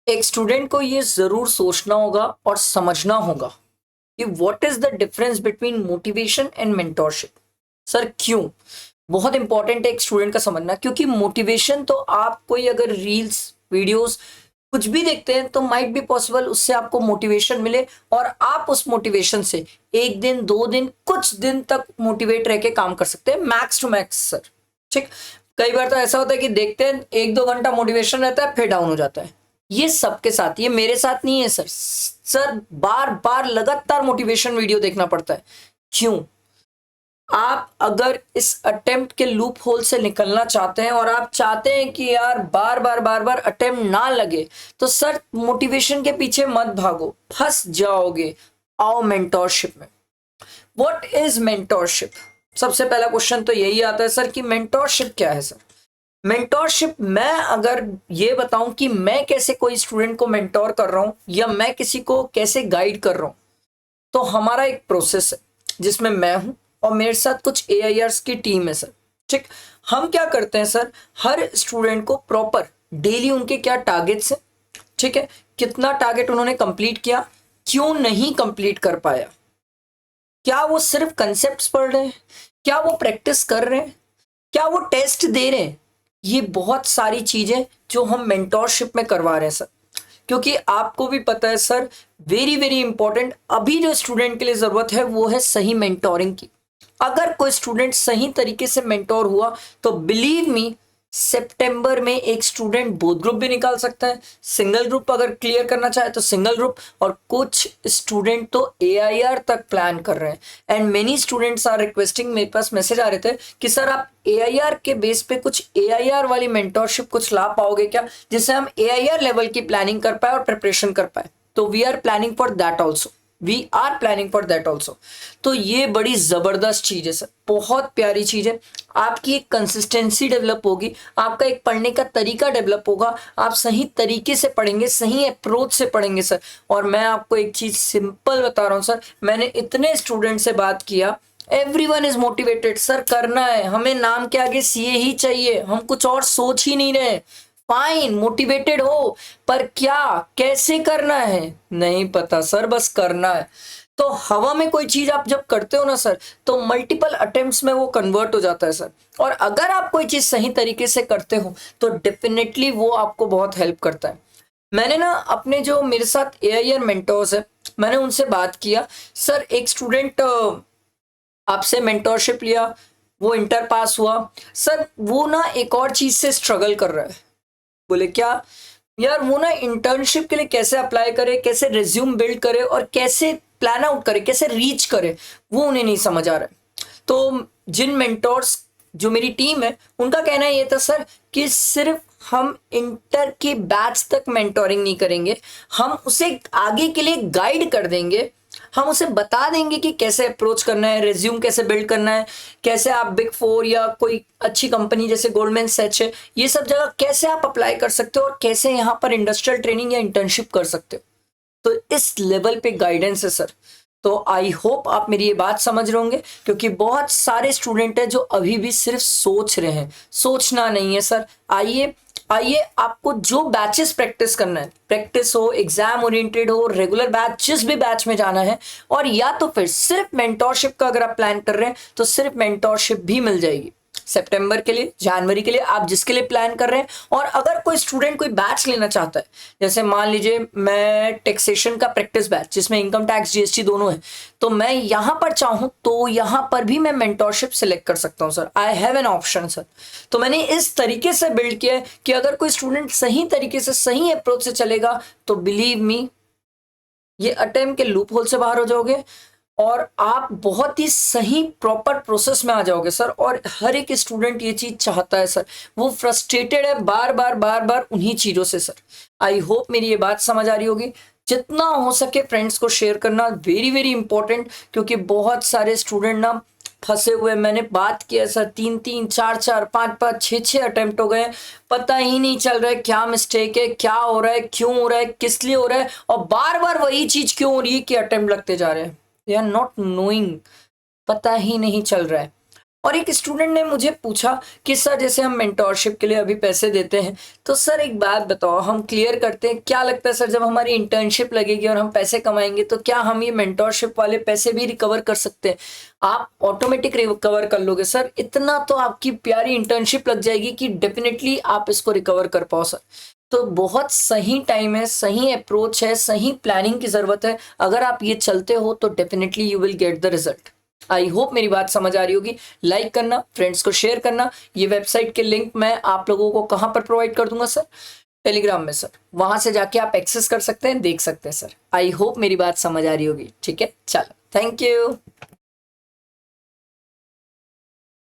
एक स्टूडेंट को ये जरूर सोचना होगा और समझना होगा कि what is the difference between motivation and mentorship. Sir क्यों बहुत इंपॉर्टेंट है एक स्टूडेंट का समझना, क्योंकि मोटिवेशन तो आप कोई अगर रील्स वीडियोस कुछ भी देखते हैं तो माइट बी पॉसिबल उससे आपको मोटिवेशन मिले और आप उस मोटिवेशन से एक दिन दो दिन कुछ दिन तक मोटिवेट रह के काम कर सकते हैं, मैक्स टू मैक्स सर। ठीक, कई बार तो ऐसा होता है कि देखते हैं एक दो घंटा मोटिवेशन रहता है फिर डाउन हो जाता है। ये सबके साथ, ये मेरे साथ नहीं है सर। सर बार बार लगातार मोटिवेशन वीडियो देखना पड़ता है। क्यों? आप अगर इस अटेम्प्ट के लूप होल से निकलना चाहते हैं और आप चाहते हैं कि यार बार बार अटेम्प्ट ना लगे, तो सर मोटिवेशन के पीछे मत भागो, फंस जाओगे। आओ मेंटोरशिप में। What is mentorship? सबसे पहला क्वेश्चन तो यही आता है सर कि मेंटोरशिप क्या है। सर मेंटोरशिप, मैं अगर ये बताऊं कि मैं कैसे कोई स्टूडेंट को मेंटोर कर रहा हूं या मैं किसी को कैसे गाइड कर रहा हूं, तो हमारा एक प्रोसेस है जिसमें मैं हूं और मेरे साथ कुछ AIRs की टीम है सर। ठीक, हम क्या करते हैं सर, हर स्टूडेंट को प्रॉपर डेली उनके क्या टारगेट्स हैं, ठीक है, कितना टारगेट उन्होंने कंप्लीट किया, क्यों नहीं कंप्लीट कर पाया, क्या वो सिर्फ कंसेप्ट्स पढ़ रहे हैं, क्या वो प्रैक्टिस कर रहे हैं, क्या वो टेस्ट दे रहे हैं। ये बहुत सारी चीजें जो हम मेंटोरशिप में करवा रहे हैं सर, क्योंकि आपको भी पता है सर, वेरी वेरी इंपॉर्टेंट अभी जो स्टूडेंट के लिए जरूरत है वो है सही मेंटोरिंग की। अगर कोई स्टूडेंट सही तरीके से मेंटोर हुआ तो बिलीव मी, सितंबर में एक स्टूडेंट बोथ ग्रुप भी निकाल सकता है। सिंगल ग्रुप अगर क्लियर करना चाहे तो सिंगल ग्रुप, और कुछ स्टूडेंट तो AIR तक प्लान कर रहे हैं। And many students are requesting, मेरे पास मैसेज आ रहे थे कि सर आप AIR के बेस पे कुछ AIR वाली मेंटोरशिप कुछ ला पाओगे क्या, जिससे हम AIR लेवल की प्लानिंग कर पाए और प्रिपरेशन कर पाए। तो we are planning for that also, we are planning for that also. तो ये बड़ी जबरदस्त चीज है सर, बहुत प्यारी चीज है। आपकी एक कंसिस्टेंसी डेवलप होगी, आपका एक पढ़ने का तरीका डेवलप होगा, आप सही तरीके से पढ़ेंगे, सही अप्रोच से पढ़ेंगे सर। और मैं आपको एक चीज सिंपल बता रहा हूं सर, मैंने इतने स्टूडेंट से बात किया, एवरीवन इज मोटिवेटेड सर, करना है हमें, नाम के आगे CA ही चाहिए, हम कुछ और सोच ही नहीं रहे। फाइन, मोटिवेटेड हो, पर क्या कैसे करना है नहीं पता सर, बस करना है। तो हवा में कोई चीज आप जब करते हो ना सर, तो मल्टीपल अटेम्प्ट्स में वो कन्वर्ट हो जाता है सर। और अगर आप कोई चीज सही तरीके से करते हो तो डेफिनेटली वो आपको बहुत हेल्प करता है। मैंने ना अपने जो मेरे साथ AIR मेंटोर्स है, मैंने उनसे बात किया। सर एक स्टूडेंट आपसे मेंटोरशिप लिया, वो इंटर पास हुआ, सर वो ना एक और चीज से स्ट्रगल कर रहा है। बोले क्या? यार वो ना इंटर्नशिप के लिए कैसे अप्लाई करे, कैसे रिज्यूम बिल्ड करे और कैसे प्लान आउट करे, कैसे रीच करे, वो उन्हें नहीं समझ आ रहा है। तो जिन मेंटोर्स, जो मेरी टीम है, उनका कहना ये था सर कि सिर्फ हम इंटर के बैच तक मेंटोरिंग नहीं करेंगे, हम उसे आगे के लिए गाइड कर देंगे, हम उसे बता देंगे कि कैसे अप्रोच करना है, रिज्यूम कैसे बिल्ड करना है, कैसे आप बिग 4 या कोई अच्छी कंपनी जैसे गोल्डमैन सैच है, ये सब जगह कैसे आप अप्लाई कर सकते हो और कैसे यहाँ पर इंडस्ट्रियल ट्रेनिंग या इंटर्नशिप कर सकते हो। तो इस लेवल पे गाइडेंस है सर। तो आई होप आप मेरी ये बात समझ रहे होंगे, क्योंकि बहुत सारे स्टूडेंट हैं जो अभी भी सिर्फ सोच रहे हैं। सोचना नहीं है सर, आइए आइए, आपको जो बैचेस प्रैक्टिस करना है, प्रैक्टिस हो, एग्जाम ओरिएंटेड हो, रेगुलर बैच, जिस भी बैच में जाना है, और या तो फिर सिर्फ मेंटोरशिप का अगर आप प्लान कर रहे हैं तो सिर्फ मेंटोरशिप भी मिल जाएगी सितंबर के लिए, जनवरी के लिए, आप जिसके लिए प्लान कर रहे हैं। और अगर कोई स्टूडेंट कोई बैच लेना चाहता है, जैसे मान लीजिए मैं टैक्सेशन का प्रैक्टिस बैच जिसमें इनकम टैक्स GST दोनों है, तो मैं यहां पर चाहूं तो यहां पर भी मैं मेंटोरशिप सिलेक्ट कर सकता हूं sir, I have an option sir. तो मैंने इस तरीके से बिल्ड किया है कि अगर कोई स्टूडेंट सही तरीके से, सही अप्रोच से चलेगा तो बिलीव मी, ये अटेम्प्ट के लूप होल से बाहर हो जाओगे और आप बहुत ही सही प्रॉपर प्रोसेस में आ जाओगे सर। और हर एक स्टूडेंट ये चीज चाहता है सर, वो फ्रस्ट्रेटेड है बार बार उन्हीं चीजों से सर। आई होप मेरी ये बात समझ आ रही होगी। जितना हो सके फ्रेंड्स को शेयर करना वेरी वेरी इंपॉर्टेंट, क्योंकि बहुत सारे स्टूडेंट ना फंसे हुए, मैंने बात किया सर, 3 4 5 6 अटेम्प्ट हो गए, पता ही नहीं चल रहा है क्या मिस्टेक है, क्या हो रहा है, क्यों हो रहा है, किस लिए हो रहा है, और बार बार वही चीज क्यों हो रही है कि अटेम्प्ट लगते जा रहे हैं। दे आर नॉट नोइंग, पता ही नहीं चल रहा है। और एक स्टूडेंट ने मुझे पूछा कि सर जैसे हम मेंटोरशिप के लिए अभी पैसे देते हैं, तो सर एक बात बताओ, हम क्लियर करते हैं, क्या लगता है सर जब हमारी इंटर्नशिप लगेगी और हम पैसे कमाएंगे तो क्या हम ये मेंटोरशिप वाले पैसे भी रिकवर कर सकते हैं? आप ऑटोमेटिक रिकवर कर लोगे सर, इतना तो आपकी प्यारी इंटर्नशिप लग जाएगी कि डेफिनेटली आप इसको रिकवर कर पाओ सर। तो बहुत सही टाइम है, सही अप्रोच है, सही प्लानिंग की जरूरत है। अगर आप ये चलते हो तो definitely you will get the result. I hope मेरी बात समझ आ रही होगी। लाइक करना, फ्रेंड्स को शेयर करना। ये वेबसाइट के लिंक मैं आप लोगों को कहां पर प्रोवाइड कर दूंगा सर? टेलीग्राम में सर, वहां से जाके आप एक्सेस कर सकते हैं, देख सकते हैं सर। आई होप मेरी बात समझ आ रही होगी। ठीक है, चलो, थैंक यू।